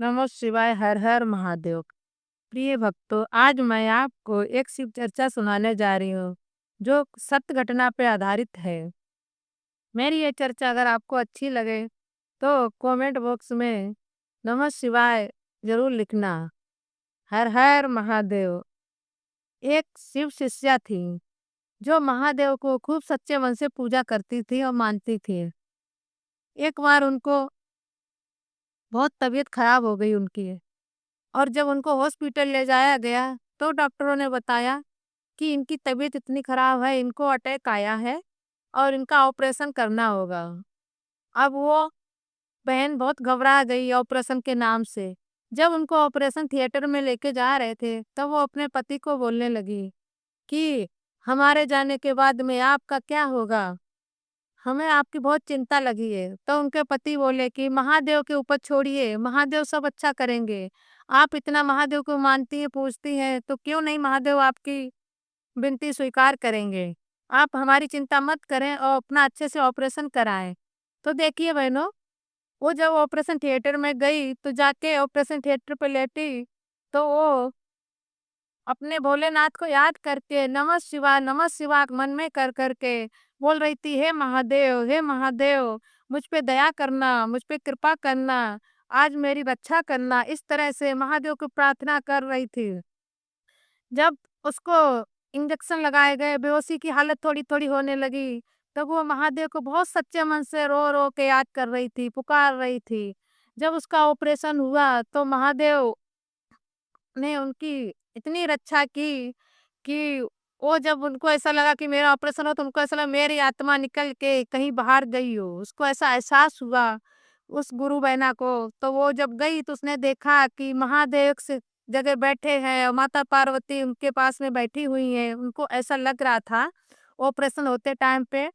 नमः शिवाय, हर हर महादेव। प्रिय भक्तों, आज मैं आपको एक शिव चर्चा सुनाने जा रही हूँ, जो सत्य घटना पे आधारित है। मेरी ये चर्चा अगर आपको अच्छी लगे, तो कमेंट बॉक्स में नमः शिवाय जरूर लिखना। हर हर महादेव। एक शिव शिष्या थी, जो महादेव को खूब सच्चे मन से पूजा करती थी और मानती थी। एक बार उनको बहुत तबीयत खराब हो गई उनकी, और जब उनको हॉस्पिटल ले जाया गया तो डॉक्टरों ने बताया कि इनकी तबीयत इतनी खराब है, इनको अटैक आया है और इनका ऑपरेशन करना होगा। अब वो बहन बहुत घबरा गई ऑपरेशन के नाम से। जब उनको ऑपरेशन थिएटर में लेके जा रहे थे, तब वो अपने पति को बोलने लगी कि हमारे जाने के बाद में आपका क्या होगा? हमें आपकी बहुत चिंता लगी है। तो उनके पति बोले कि महादेव के ऊपर छोड़िए, महादेव सब अच्छा करेंगे। आप इतना महादेव को मानती हैं, पूजती हैं, तो क्यों नहीं महादेव आपकी विनती स्वीकार करेंगे। आप हमारी चिंता मत करें और अपना अच्छे से ऑपरेशन कराएं। तो देखिए बहनों, वो जब ऑपरेशन थिएटर में गई, तो जाके ऑपरेशन थिएटर पे लेटी, तो वो अपने भोलेनाथ को याद करके नमः शिवाय मन में कर करके बोल रही थी, हे महादेव, मुझ पे दया करना, मुझ पे कृपा करना, आज मेरी रक्षा करना। इस तरह से महादेव को प्रार्थना कर रही थी। जब उसको इंजेक्शन लगाए गए, बेहोशी की हालत थोड़ी-थोड़ी होने लगी, तब वो महादेव को बहुत सच्चे मन से रो-रो के याद कर रही थी, पुकार रही थी। जब उसका ऑपरेशन हुआ, तो महादेव ने उनकी इतनी रक्षा की कि वो जब उनको ऐसा लगा कि मेरा ऑपरेशन हो, तो उनको ऐसा लगा मेरी आत्मा निकल के कहीं बाहर गई हो। उसको ऐसा एहसास हुआ उस गुरु बहना को। तो वो जब गई तो उसने देखा कि महादेव एक से जगह बैठे हैं और माता पार्वती उनके पास में बैठी हुई हैं। उनको ऐसा लग रहा था ऑपरेशन होते टाइम पे।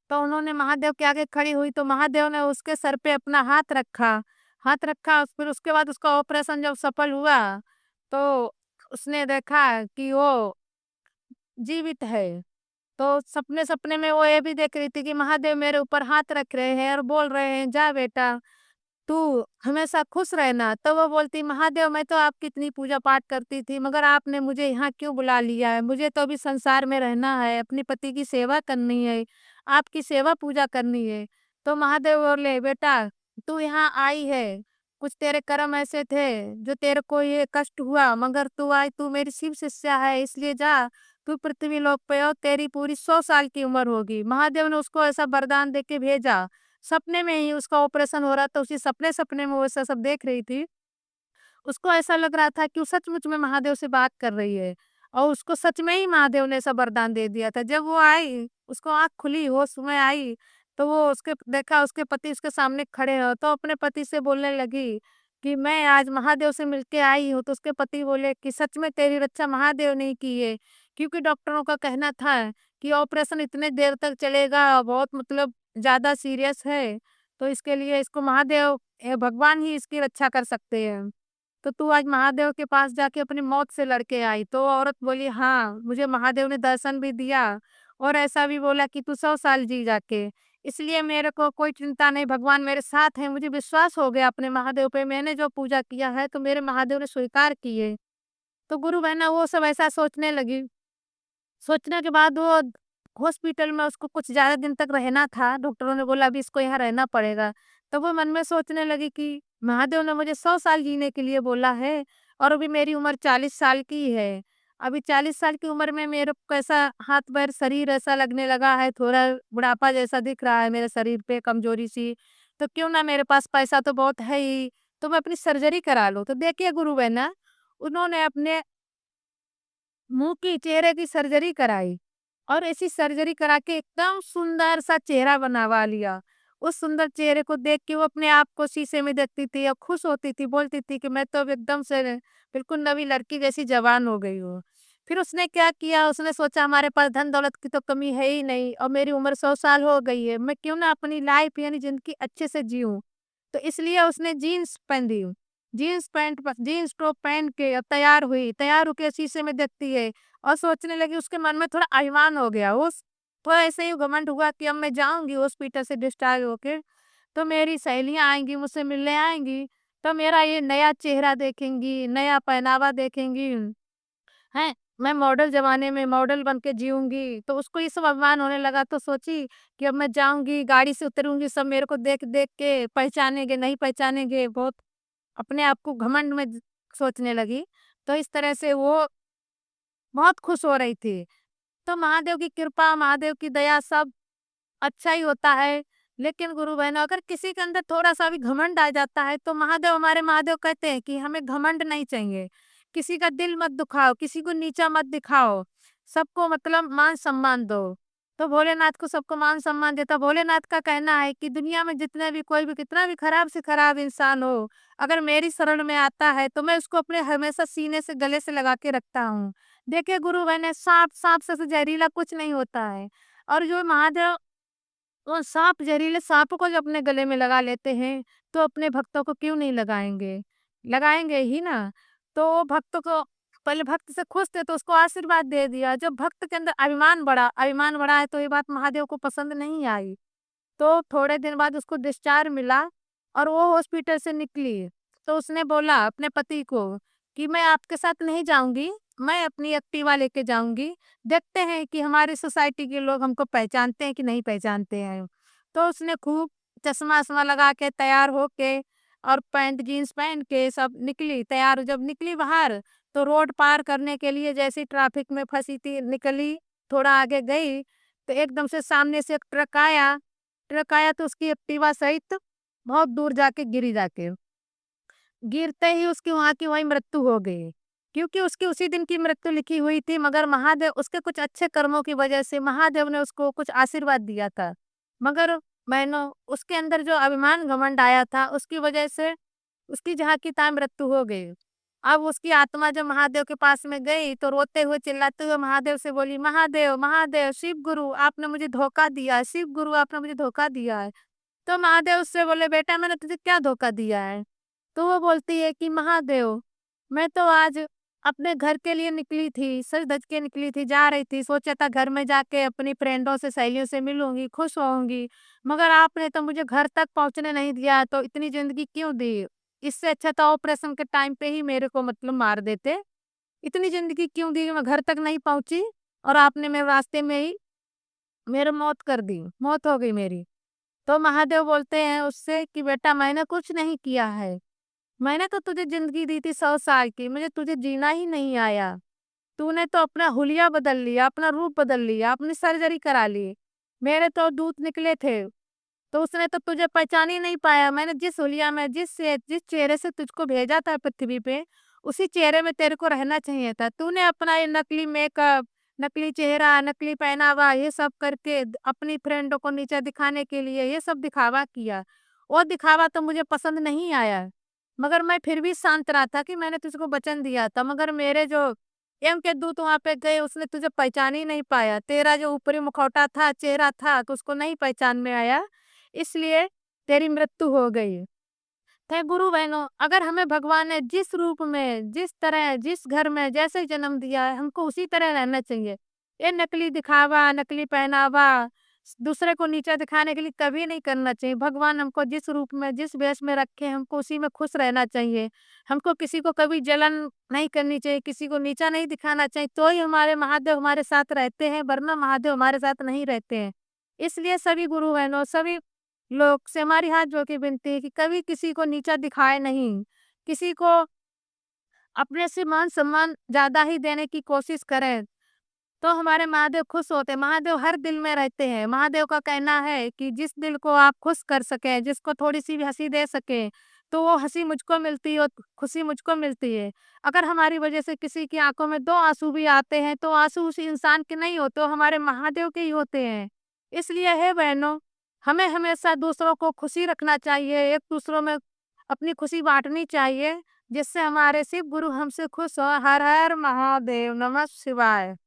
तो उन्होंने महादेव के आगे खड़ी हुई, तो महादेव ने उसके सर पे अपना हाथ रखा। फिर उसके बाद उसका ऑपरेशन जब सफल हुआ, तो उसने देखा कि वो जीवित है। तो सपने-सपने में वो ये भी देख रही थी कि महादेव मेरे ऊपर हाथ रख रहे हैं और बोल रहे हैं, जा बेटा, तू हमेशा खुश रहना। तो वो बोलती, महादेव मैं तो आपकी इतनी पूजा पाठ करती थी, मगर आपने मुझे यहाँ क्यों बुला लिया है? मुझे तो अभी संसार में रहना है, अपने पति की सेवा करनी है, आपकी सेवा पूजा करनी है। तो महादेव बोले, बेटा तू यहाँ आई है, कुछ तेरे कर्म ऐसे थे जो तेरे को ये कष्ट हुआ, मगर तू आई, तू मेरी शिव शिष्या है, इसलिए जा तू पृथ्वी लोक पे और तेरी पूरी 100 साल की उम्र होगी। महादेव ने उसको ऐसा वरदान दे के भेजा। सपने में ही उसका ऑपरेशन हो रहा था, उसी सपने में वो ऐसा सब देख रही थी। उसको ऐसा लग रहा था कि वो सचमुच में महादेव से बात कर रही है, और उसको सच में ही महादेव ने ऐसा वरदान दे दिया था। जब वो आई, उसको आँख खुली, होश में आई, तो वो उसके देखा उसके पति उसके सामने खड़े हैं, तो अपने पति से बोलने लगी कि मैं आज महादेव से मिलके आई हूँ। तो उसके पति बोले कि सच में तेरी रक्षा महादेव ने की है, क्योंकि डॉक्टरों का कहना था कि ऑपरेशन इतने देर तक चलेगा, बहुत मतलब ज़्यादा सीरियस है, तो इसके लिए इसको महादेव भगवान ही इसकी रक्षा कर सकते हैं। तो तू आज महादेव के पास जाके अपनी मौत से लड़ के आई। तो औरत बोली, हाँ, मुझे महादेव ने दर्शन भी दिया और ऐसा भी बोला कि तू 100 साल जी जाके। इसलिए मेरे को कोई चिंता नहीं, भगवान मेरे साथ हैं। मुझे विश्वास हो गया अपने महादेव पे, मैंने जो पूजा किया है तो मेरे महादेव ने स्वीकार की है। तो गुरु बहना वो सब ऐसा सोचने लगी। सोचने के बाद वो हॉस्पिटल में उसको कुछ ज़्यादा दिन तक रहना था, डॉक्टरों ने बोला अभी इसको यहाँ रहना पड़ेगा। तो वो मन में सोचने लगी कि महादेव ने मुझे 100 साल जीने के लिए बोला है, और अभी मेरी उम्र 40 साल की है। अभी 40 साल की उम्र में मेरे को कैसा हाथ-पैर शरीर ऐसा लगने लगा है, थोड़ा बुढ़ापा जैसा दिख रहा है मेरे शरीर पे, कमज़ोरी-सी। तो क्यों ना, मेरे पास पैसा तो बहुत है ही, तो मैं अपनी सर्जरी करा लूँ। तो देखिए गुरु बहना, उन्होंने अपने मुँह की, चेहरे की सर्जरी कराई, और ऐसी सर्जरी करा के एकदम सुंदर सा चेहरा बनवा लिया। उस सुंदर चेहरे को देख के वो अपने आप को शीशे में देखती थी और खुश होती थी, बोलती थी कि मैं तो अब एकदम से बिल्कुल नवी लड़की जैसी जवान हो गई हूँ। फिर उसने क्या किया, उसने सोचा हमारे पास धन दौलत की तो कमी है ही नहीं, और मेरी उम्र 100 साल हो गई है, मैं क्यों ना अपनी लाइफ यानी ज़िंदगी अच्छे से जीऊँ। तो इसलिए उसने जीन्स पहनी, जीन्स टॉप पहन के अब तैयार होके शीशे में देखती है और सोचने लगी, उसके मन में थोड़ा अभिमान हो गया। उस थोड़ा ऐसे ही घमंड हुआ कि अब मैं जाऊँगी हॉस्पिटल से डिस्चार्ज होके, तो मेरी सहेलियाँ आएँगी, मुझसे मिलने आएँगी, तो मेरा ये नया चेहरा देखेंगी, नया पहनावा देखेंगी, हैं? मैं मॉडल ज़माने में मॉडल बन के जीऊँगी, तो उसको ये सब अभिमान होने लगा तो सोची कि अब मैं जाऊँगी, गाड़ी से उतरूँगी, सब मेरे को देख-देख के पहचानेंगे, नहीं पहचानेंगे, बहुत अपने आप को घमंड में सोचने लगी। तो इस तरह से वो बहुत खुश हो रही थी। तो महादेव की कृपा, महादेव की दया सब अच्छा ही होता है। लेकिन गुरु बहनों अगर किसी के अंदर थोड़ा-सा भी घमंड आ जाता है तो महादेव हमारे महादेव कहते हैं कि हमें घमंड नहीं चाहिए। किसी का दिल मत दुखाओ, किसी को नीचा मत दिखाओ, सबको मतलब मान-सम्मान दो। तो भोलेनाथ को सबको मान-सम्मान देता भोलेनाथ का कहना है कि दुनिया में जितने भी कोई भी कितना भी खराब से खराब इंसान हो, अगर मेरी शरण में आता है तो मैं उसको अपने हमेशा सीने से गले से लगा के रखता हूँ। देखिए गुरु बहनें साँप से जहरीला कुछ नहीं होता है और जो महादेव वो ज़हरीले साँप को जब अपने गले में लगा लेते हैं, तो अपने भक्तों को क्यों नहीं लगाएँगे? लगाएँगे ही ना। तो वो भक्त को पहले भक्त से खुश थे तो उसको आशीर्वाद दे दिया। जब भक्त के अंदर अभिमान बढ़ा है तो ये बात महादेव को पसंद नहीं आई। तो थोड़े दिन बाद उसको डिस्चार्ज मिला और वो हॉस्पिटल से निकली। तो उसने बोला अपने पति को कि मैं आपके साथ नहीं जाऊँगी, मैं अपनी एक्टिवा लेके जाऊँगी। देखते हैं कि हमारी सोसाइटी के लोग हमको पहचानते हैं कि नहीं पहचानते हैं। तो उसने खूब चश्मा-वश्मा लगा के तैयार होके और पैंट जीन्स पहन के सब निकली। तैयार जब निकली बाहर तो रोड पार करने के लिए जैसे ट्रैफिक में फँसी थी निकली, थोड़ा आगे गई तो एकदम से सामने से एक ट्रक आया तो उसकी एक्टिवा सहित बहुत दूर जाके गिरी जाके। गिरते ही उसकी वहाँ की वहीं मृत्यु हो गई। क्योंकि उसकी उसी दिन की मृत्यु लिखी हुई थी मगर महादेव उसके कुछ अच्छे कर्मों की वजह से महादेव ने उसको कुछ आशीर्वाद दिया था। मगर मैंने उसके अंदर जो अभिमान घमंड आया था उसकी वजह से उसकी जहाँ की तहाँ मृत्यु हो गई। अब उसकी आत्मा जब महादेव के पास में गई तो रोते हुए चिल्लाते हुए महादेव से बोली, "महादेव, महादेव, शिव गुरु आपने मुझे धोखा दिया है, शिव गुरु आपने मुझे धोखा दिया है।" तो महादेव उससे बोले, "बेटा मैंने तुझे क्या धोखा दिया है?" तो वो बोलती है कि महादेव, मैं तो आज अपने घर के लिए निकली थी, सज-धज के निकली थी, जा रही थी, सोचा था घर में जाके अपनी फ्रेंडों से, सहेलियों से मिलूँगी, खुश होऊँगी, मगर आपने तो मुझे घर तक पहुँचने नहीं दिया, तो इतनी ज़िंदगी क्यों दी? इससे अच्छा था ऑपरेशन के टाइम पे ही मेरे को मतलब मार देते। इतनी ज़िंदगी क्यों दी, मैं घर तक नहीं पहुँची और आपने मेरे रास्ते में ही मेरी मौत कर दी, मौत हो गई मेरी। तो महादेव बोलते हैं उससे कि बेटा मैंने कुछ नहीं किया है। मैंने तो तुझे ज़िंदगी दी थी 100 साल की, मुझे तुझे जीना ही नहीं आया। तूने तो अपना हुलिया बदल लिया, अपना रूप बदल लिया, अपनी सर्जरी करा ली। मेरे तो दूत निकले थे, तो उसने तो तुझे पहचान ही नहीं पाया। मैंने जिस हुलिया में, जिस चेहरे से तुझको भेजा था पृथ्वी पे, उसी चेहरे में तेरे को रहना चाहिए था। तूने अपना ये नकली मेकअप, नकली चेहरा, नकली पहनावा, ये सब करके अपनी फ्रेंडों को नीचा दिखाने के लिए ये सब दिखावा किया। वो दिखावा तो मुझे पसंद नहीं आया। मगर मैं फिर भी शांत रहा था कि मैंने तुझको वचन दिया था, मगर मेरे जो यम के दूत वहाँ पे गए, उसने तुझे पहचान ही नहीं पाया। तेरा जो ऊपरी मुखौटा था, चेहरा था, तो उसको नहीं पहचान में आया, इसलिए तेरी मृत्यु हो गई। तो गुरु बहनों, अगर हमें भगवान ने जिस रूप में, जिस तरह, जिस घर में जैसे जन्म दिया है, हमको उसी तरह रहना चाहिए। ये नकली दिखावा, नकली पहनावा, दूसरे को नीचा दिखाने के लिए कभी नहीं करना चाहिए। भगवान हमको जिस रूप में, जिस वेश में रखे हैं, हमको उसी में खुश रहना चाहिए। हमको किसी को कभी जलन नहीं करनी चाहिए, किसी को नीचा नहीं दिखाना चाहिए, तो ही हमारे महादेव हमारे साथ रहते हैं, वरना महादेव हमारे साथ नहीं रहते हैं। इसलिए सभी गुरु बहनों, सभी लोग से हमारी हाथ जोड़ के विनती है कि कभी किसी को नीचा दिखाए नहीं, किसी को अपने से मान-सम्मान ज़्यादा ही देने की कोशिश करें, तो हमारे महादेव खुश होते हैं। महादेव हर दिल में रहते हैं। महादेव का कहना है कि जिस दिल को आप खुश कर सकें, जिसको थोड़ी-सी भी हँसी दे सकें, तो वो हँसी मुझको मिलती है और खुशी मुझको मिलती है। अगर हमारी वजह से किसी की आँखों में 2 आँसू भी आते हैं, तो आँसू उस इंसान के नहीं होते, वो हमारे महादेव के ही होते हैं। इसलिए हे बहनों, हमें हमेशा दूसरों को खुशी रखना चाहिए, एक-दूसरों में अपनी खुशी बाँटनी चाहिए, जिससे हमारे शिव गुरु हमसे खुश हों। हर हर महादेव, नमः शिवाय।